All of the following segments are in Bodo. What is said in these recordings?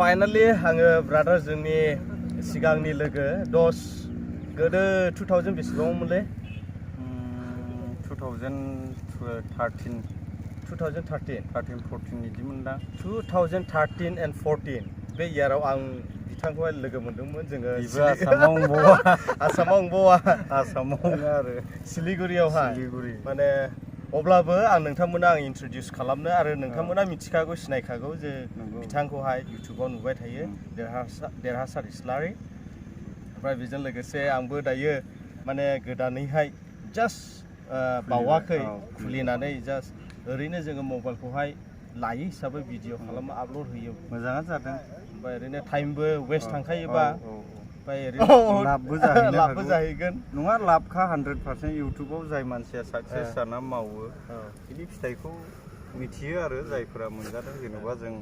फाइनाली आङो ब्रादार जोंनि सिगांनि लोगो दस गोदो 2000 बेसेबांमोनलै 2013 बिदिमोनदां 2013 and 14 बे इयाराव आं बिथांखौहाय लोगो मोनदोंमोन जोङो आसामाव आरो सिलिगुरियावहाय माने अब्लाबो आं नोंथांमोना आं इन्ट्रोडिउस खालामनो आरो नोंथांमोना मिथिखागौ सिनायखागौ जे बिथांखौहाय इउटिउबाव नुबाय थायो देरहासात इस्लारि ओमफ्राय बेजों लोगोसे आंबो दायो माने गोदानैहाय जास्ट बावाखै खुलिनानै जास्ट ओरैनो जोङो मबाइलखौहाय लायो हिसाबै भिडिअ खालामो आपल'ड होयो मोजाङानो जादों ओमफ्राय ओरैनो टाइमबो वेस्ट थांखायोबा ओमफ्राय लाबबो जाहैगोन नङा लाबखा 100% इउटिउबाव जाय मानसिया साक्सेस जाना मावो बिनि फिथाइखौ मिथियो आरो जायफोरा मोनजादों जेनेबा जों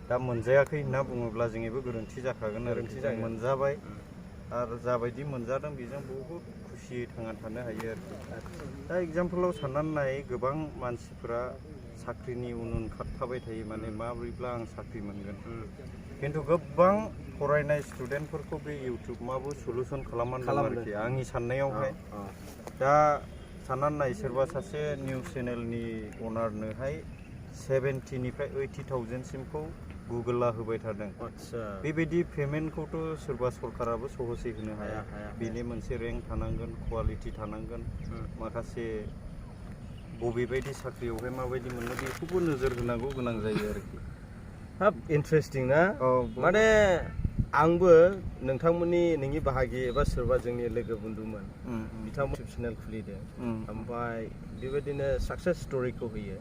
दा मोनजायाखै होनना बुङोब्ला जोंनिबो गोरोन्थि जाखागोन आरो जों मोनजाबाय आरो जाबायदि मोनजादों बेजों बहुद खुसियै थांना थानो हायो आरो दा एग्जामपोलाव साननानै नाय गोबां मानसिफोरा साख्रिनि उन खारफाबाय थायो माने माब्रैब्ला आं साख्रि मोनगोन खिन्थु गोबां फरायनाय स्टुडेन्टफोरखौ बे इउटिउबाबो सलुसन खालामनांगौ आरोखि आंनि साननायावहाय दा साननानै नाय सोरबा सासे निउस चेनेलनि अनारनोहाय 70 निफ्राय 80,000 सिमखौ गुगोला होबाय थादों बेबायदि पेमेन्टखौथ' सोरबा सरकाराबो सहसै होनो हाया बेनि मोनसे रेंक थानांगोन कुवालिटि थानांगोन माखासे बबेबायदि साख्रियावहाय माबायदि मोनो बेखौबो नोजोर होनांगौ गोनां जायो आरोखि हाब इन्टारेस्टिं ना माने आंबो नोंथांमोननि नोंनि बाहागि एबा सोरबा जोंनि लोगो बन्धुमोन बिथांमोन इउटिउब चेनेल खुलिदों ओमफ्राय बेबायदिनो साक्सेस स्ट'रिखौ होयो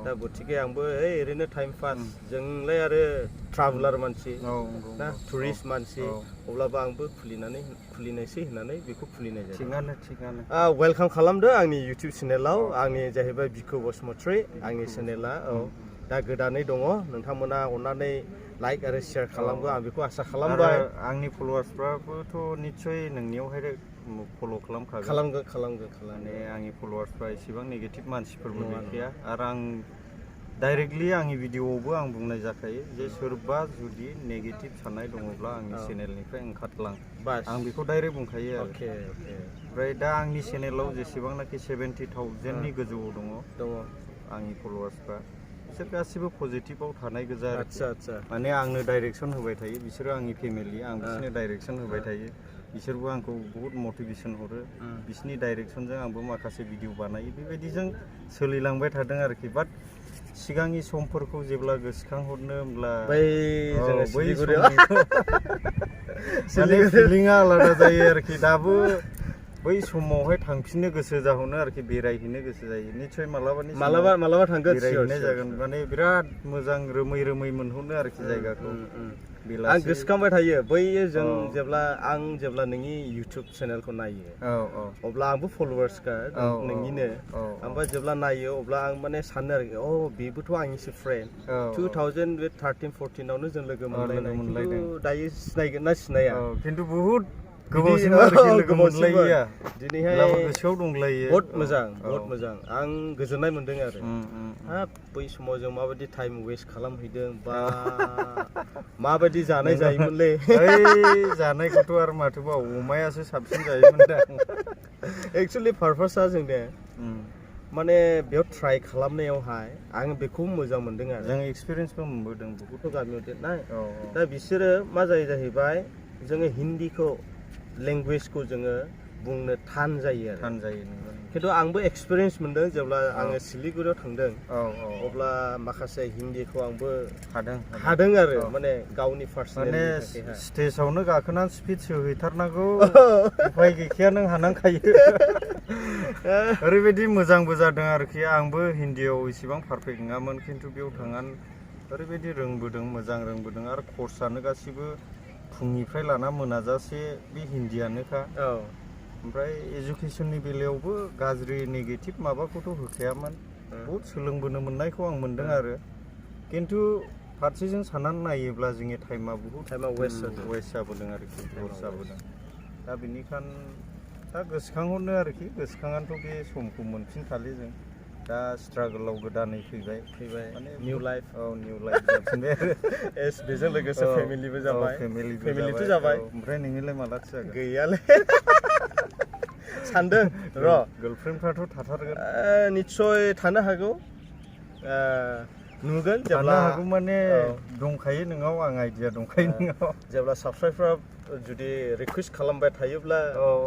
दा गतिके आंबो ओरैनो टाइम पास जोंलाय आरो ट्राभेलार मानसि ना टुरिस्ट मानसि अब्लाबो आंबो खुलिनायसै होननानै बेखौ खुलिनाय जादों थिगानो वेलकाम खालामदो आंनि इउटिउब चेनेलाव आंनि जाहैबाय बिखौ बसुमतारी आंनि चेनेला दा गोदानै दङ नोंथांमोना अननानै लाइक आरो शेयार खालामगौ आं बेखौ आसा खालामबाय आंनि फलोवार्सफ्राबोथ' निस्सय नोंनियावहाय फल' खालामगोन माने आंनि फलोवार्सफ्रा एसेबां नेगेटिभ मानसिफोरबो गैखाया आरो आं डाइरेक्टलि आंनि भिडिअआवबो आं बुंनाय जाखायो जे सोरबा जुदि नेगेटिभ साननाय दङब्ला आंनि चेनेलनिफ्राय ओंखारलां आं बेखौ डाइरेक्ट बुंखायो आरो ओमफ्राय दा आंनि चेनेलाव जेसेबांनाखि 70,000नि गोजौआव दङ आंनि फलोवार्सफ्रा बिसोर गासिबो पजिटिभाव थानाय गोजा माने आंनो डाइरेक्सन होबाय थायो बिसोरो आंनि फेमिलि आं बिसोरनो डाइरेक्सन होबाय थायो बिसोरबो आंखौ बहुत मटिभेसन हरो बिसोरनि डाइरेक्सनजों आंबो माखासे भिडिअ बानायो बेबायदिजों सोलिलांबाय थादों आरोखि बाट सिगांनि समफोरखौ जेब्ला गोसोखांहरनो होमब्ला बै फिलिंआ आलादा जायो आरोखि दाबो बै समावहाय थांफिननो गोसो जाहरनो आरोखि बेरायहैनो गोसो जायो निस्सय मालाबा थांगोन बेरायहैनाय जागोन माने बिराद मोजां रोमै मोनहरनो आरोखि जायगाखौ आं गोसोखांबाय थायो बै जों जेब्ला नोंनि इउटिउब चेनेलखौ नायो अब्ला आंबो फलोवार्सखा नोंनिनो ओमफ्राय जेब्ला नायो अब्ला आं माने सानो आरोखि बेबोथ' आंनिसो फ्रेन्ड 2013-14 आवनो जों लोगो मोनलायदों दायो सिनायगोन ना सिनाया खिन्थु बहुत गोबावसिम आरोखि लोगो मोनलायैया दिनैहाय गोसोआव दंलायो बहुत मोजां आं गोजोननाय मोनदों आरो हाब बै समाव जों माबायदि टाइम वेस्ट खालामहैदों बा माबायदि जानाय जायोमोनलै जानायखौथ' आरो माथोबाव अमायासो साबसिन जायोमोन दा एक्चुअलि पारपासा जोंने माने बेयाव ट्राइ खालामनायावहाय आं बेखौ मोजां मोनदों आरो जों एक्सपिरियेन्सबो मोनबोदों बहुत गामियाव देरनाय दा बिसोरो मा जाहैबाय जोङो हिन्दीखौ लेंगुवेजखौ जोङो बुंनो थान जायो खिन्थु आंबो एक्सपिरियेन्स मोनदों जेब्ला आङो सिलिगुरियाव थांदों अब्ला माखासे हिन्दीखौ आंबो हादों आरो माने गावनि पार्सनेल स्टेजआवनो गाखोनानै स्पिच होहैथारनांगौ उफाय गैखाया नों हानांखायो ओरैबायदि मोजांबो जादों आरोखि आंबो हिन्दीयाव इसेबां पारफेक्ट नङामोन खिन्थु बेयाव थांनानै ओरैबायदि मोजां रोंबोदों आरो कर्सआनो गासिबो फुंनिफ्राय लाना मोनाजासे बे हिन्दीयानोखा ओमफ्राय एजुकेसननि बेलायावबो गाज्रि नेगेटिभ माबाखौथ' होखायामोन बहुत सोलोंबोनो मोननायखौ आं मोनदों आरो खिन्थु फारसेजों साननानै नायोब्ला जोंनि टाइमा बहुत वेस्ट जाबोदों आरोखि लस जाबोदों दा बेनिखायनो दा गोसोखांहरनो आरोखि गोसोखांनानैथ' बे समखौ मोनफिनखालि जों दा स्ट्रागोलाव गोदानै फैबाय माने निउ लाइफ निउ लाइफ जाफिनबाय आरो बेजों लोगोसे फेमिलिबो जाबाय फेमिलिथ' जाबाय ओमफ्राय नोंनिलाय मालाथो जागोन गैयालै सानदों र' गार्लफ्रेन्डफ्राथ' थाथारगोन निस्सय थानो हागौ नुगोन जेब्ला हागौ माने दंखायो नोंनाव आं आइडिया दंखायो नोंनाव जेब्ला साबस्क्राइबफ्रा जुदि रिकुवेस्ट खालामबाय थायोब्ला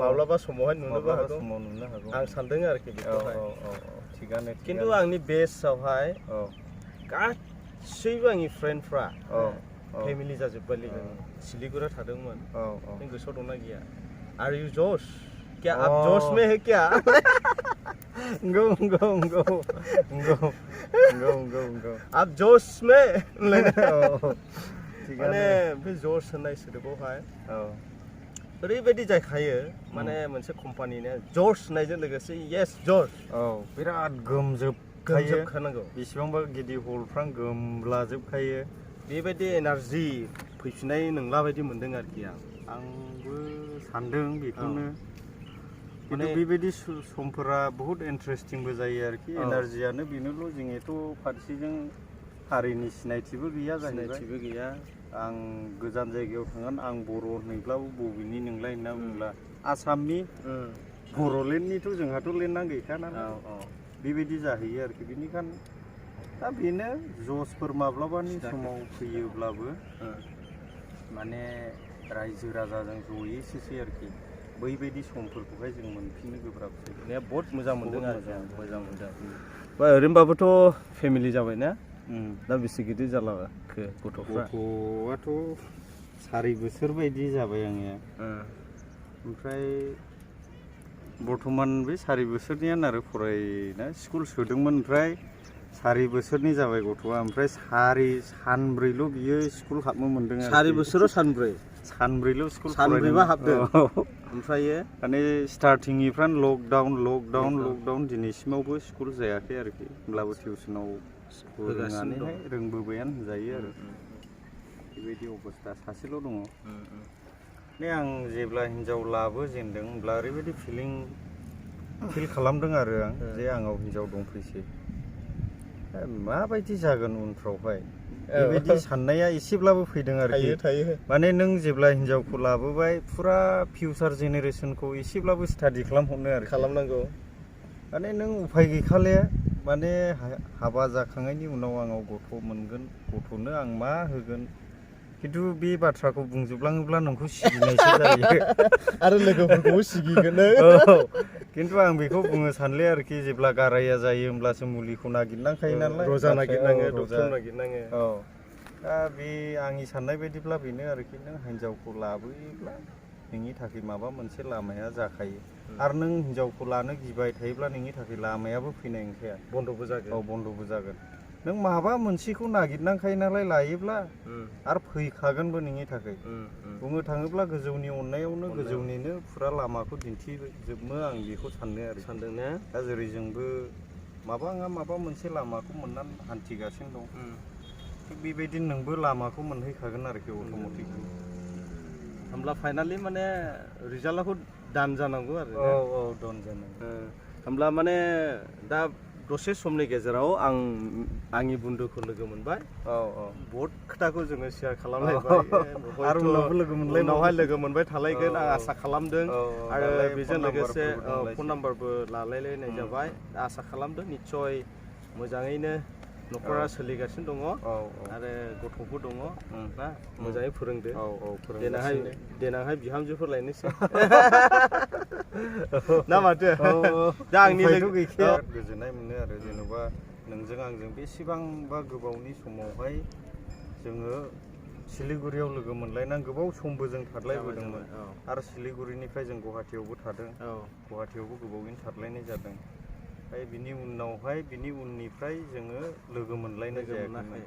माब्लाबा समावहाय नुनोबो हागौ आं सानदों आरोखि बेखौहाय थिगानो खिन्थु आंनि बेस्टआवहाय गासैबो आंनि फ्रेन्डफ्रा फेमिलि जाजोब्बाय लोगो सिलिगुरियाव थादोंमोन नों गोसोआव दंना गैया आर इउ जस क्या आप जोश में है क्या गो आप जोश में माने बे जस होननाय सोदोबावहाय ओरैबायदि जायखायो माने मोनसे कम्पानिनो जस होननायजों लोगोसे येस जस बिराद गोमजोबखानांगौ बेसेबांबा गिदिर हलफ्रां गोमलाजोबखायो बेबायदि एनार्जि फैफिननाय नंला बायदि मोनदों आरोखि आंबो सानदों बेखौनो माने बेबायदि समफोरा बहुत इन्टारेस्टिंबो जायो आरोखि एनार्जियानो बेनोल' जोंथ' फारसेजों हारिनि सिनायथिबो गैया जाहैबाय आं गोजान जायगायाव थांगोन आं बर' होनोब्लाबो बबेनि नोंलाय होनना बुंब्ला आसामनि बर'लेण्डनिथ' जोंहाथ' लेण्डआ गैखा नालाय बेबायदि जाहैयो आरोखि बेनिखायनो दा बेनो जसफोर माब्लाबानि समाव फैयोब्लाबो माने रायजो राजाजों ज'यैसोसै आरोखि बैबायदि समफोरखौहाय जों मोनफिननो गोब्राबसै बहुत मोजां मोनदों आरो मोजां मोनदों ओरैनोबाबोथ' फेमिलि जाबायना दा बेसे गिदिर जालाखो गथ'आथ' 4 बोसोर बायदि जाबाय आंनिया ओमफ्राय बर्थमान बे 4 बोसोरनियानो आरो फरायना स्कुल सोदोंमोन ओमफ्राय 4 बोसोरनि जाबाय गथ'आ ओमफ्राय सानब्रैल' बियो स्कुल हाबनो मोनदों आरो 4 बोसोराव सानब्रैल' स्कुल सानब्रैबा हाबदों ओमफ्राय माने स्टार्टिंनिफ्रायनो लकडाउन दिनैसिमावबो स्कुल जायाखै आरोखि होमब्लाबो टिउसनाव फोरोंनानैहाय रोंबोबायानो होनजायो आरो बेबायदि अबस्था सासेल' दङ आं जेब्ला हिन्जाव लाबोजेनदों होमब्ला ओरैबायदि फिल खालामदों आरो आं जे आंनाव हिन्जाव दंफैसै माबायदि जागोन उनफ्रावहाय बेबायदि साननाया एसेब्लाबो फैदों आरोखि माने नों जेब्ला हिन्जावखौ लाबोबाय फुरा फिउचार जेनेरेसनखौ एसेब्लाबो स्टाडि खालामनांगौ माने नों उफाय गैखाले माने हाबा जाखांनायनि उनाव आंनाव गथ' मोनगोन गथ'नो आं मा होगोन खिन्थु बे बाथ्राखौ बुंजोबलाङोब्ला नोंखौ सिगिनायसो जायो आरो लोगोफोरखौबो सिगिगोन खिन्थु आं बेखौ बुंनो सानले आरोखि जेब्ला गाराया जायो होमब्लासो मुलिखौ नागिरनांखायो नालाय रजा नागिरनाङो डक्टर नागिरनाङो दा बे आंनि साननाय बायदिब्ला बेनो आरोखि नों हिन्जावखौ लाबोयोब्ला नोंनि थाखाय माबा मोनसे लामाया जाखायो आरो नों हिन्जावखौ लानो गिबाय थायोब्ला नोंनि थाखाय लामायाबो फैनाय नंखाया बन्द'बो जागोन नों माबा मोनसेखौ नागिरनांखायो नालाय लायोब्ला आरो फैखागोनबो नोंनि थाखाय बुंनो थाङोब्ला गोजौनि अननायावनो गोजौनिनो फुरा लामाखौ दिन्थिजोबनो आं बेखौ सानदों ना दा जेरै जोंबो माबा मोनसे लामाखौ मोननानै हान्थिगासिनो दं थिग बेबायदिनो नोंबो लामाखौ मोनहैखागोन आरोखि अट'मेटिकलि होमब्ला फाइनालि माने रिजाल्टखौ दान जानांगौ आरो दान जानांगौ होमब्ला माने दा दसे समनि गेजेराव आंनि बन्धुखौ लोगो मोनबाय बहुत खोथाखौ जोङो शेयार खालामलायबाय आरो उनावहाय लोगो मोनबाय थालायगोन आं आसा खालामदों आरो बेजों लोगोसे फन नाम्बारबो लालायलायनाय जाबाय आसा खालामदों निस्सय मोजाङैनो न'खरा सोलिगासिनो दङ आरो गथ'बो दङ ना मोजाङै फोरोंदो देनांहाय बिहामजोफोर लायनोसै ना माथो दा आंनि लोगो गैखाया गोजोननाय मोनो आरो जेनेबा नोंजों आंजों बेसेबांबा गोबावनि समावहाय जोङो सिलिगुरियाव लोगो मोनलायनानै गोबाव समबो जों थादलायबोदोंमोन आरो सिलिगुरिनिफ्राय जों गुवाहाटियावबो थादों गुवाहाटियावबो गोबावैनो थादलायनाय जादों ओमफ्राय बिनि उननिफ्राय जोङो लोगो मोनलायनाय जायाखैमोन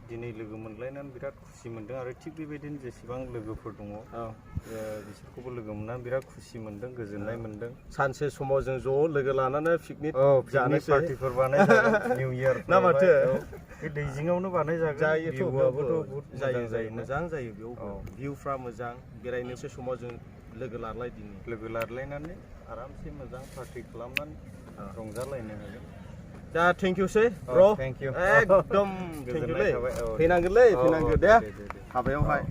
दिनै लोगो मोनलायनानै बिराद खुसि मोनदों आरो थिग बेबायदिनो जेसेबां लोगोफोर दङ बिसोरखौबो लोगो मोननानै बिराद खुसि मोनदों गोजोननाय मोनदों सानसे समाव जों ज' लोगो लानानै पिकनिक जानोसै पार्टिफोर बानायजागोन निउ इयार ना माथो बे दैजिङावनो बानायजागोन जायो मोजां जायो बेयाव भिउफ्रा मोजां बेरायनोसै समाव जों लोगो लालायनानै आरामसे मोजां पार्टि खालामनानै रंजालायनो हागोन दा थेंक इउ सै ब्र थेंक इउ एकदम थेंक इउ लै फैनांगोनलै फैनांगोन दे हाबायावहाय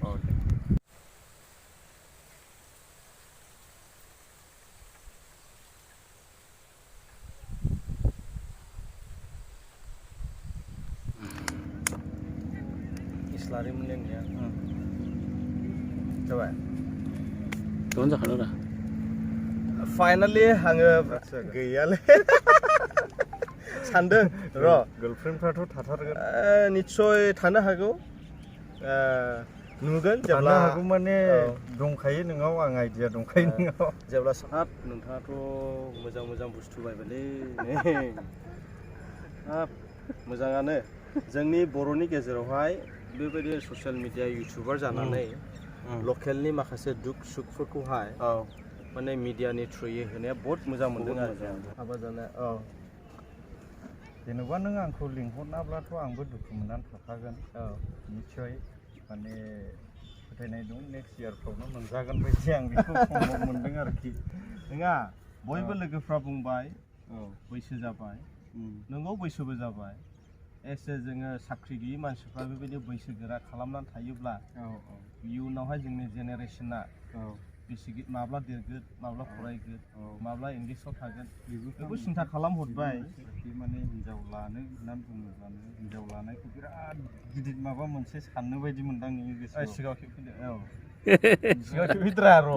islary mwnanqi जाबाय Kawan zakar ora? फाइनालि आङो गैयालै सानदों र' गार्लफ्रेन्डफ्राथ' थाथारगोन निस्सय थानो हागौ नुगोन थानो जेब्ला हागौ माने दंखायो नोंनाव आं आइडिया दंखायो नोंनाव जेब्ला हाब नोंथाङाथ' मोजां मोजां बुस्थु बायबायलै हाब मोजाङानो जोंनि बर'नि गेजेरावहाय बेबायदि ससियेल मिडिया इउटिउबार जानानै लकेलनि माखासे दुख सुखफोरखौहाय माने मिडियानि थ्रुयै होनाया बहुत मोजां मोनदों आरो हाबा जानाय जेनेबा नों आंखौ लिंहरनाब्लाथ' आंबो दुखु मोननानै थाखागोन निस्सय माने फोथायनाय दं नेक्स्ट इयारफ्रावनो मोनजागोन बायदि आं बेखौ सम्भब मोनदों आरोखि नङा बयबो लोगोफ्रा बुंबाय बैसो जाबाय नोंगौ बैसोबो जाबाय एसे जोङो साख्रि गैयि मानसिफ्रा बेबायदि बैसोगोरा खालामनानै थायोब्ला इयुनावहाय जोंनि जेनेरेसना माब्ला देरगोन माब्ला फरायगोन माब्ला इंलिसाव थागोन बेखौ सिन्था खालामहरबाय माने हिन्जाव लानो होननानै बुङोब्ला हिन्जाव लानायखौ बिराद गिदिर माबा मोनसे साननो बायदि मोनदां नोंनि गोसोआव सिगाङाव खेबफिनदो सिगाङाव खेबफिनद्रा र'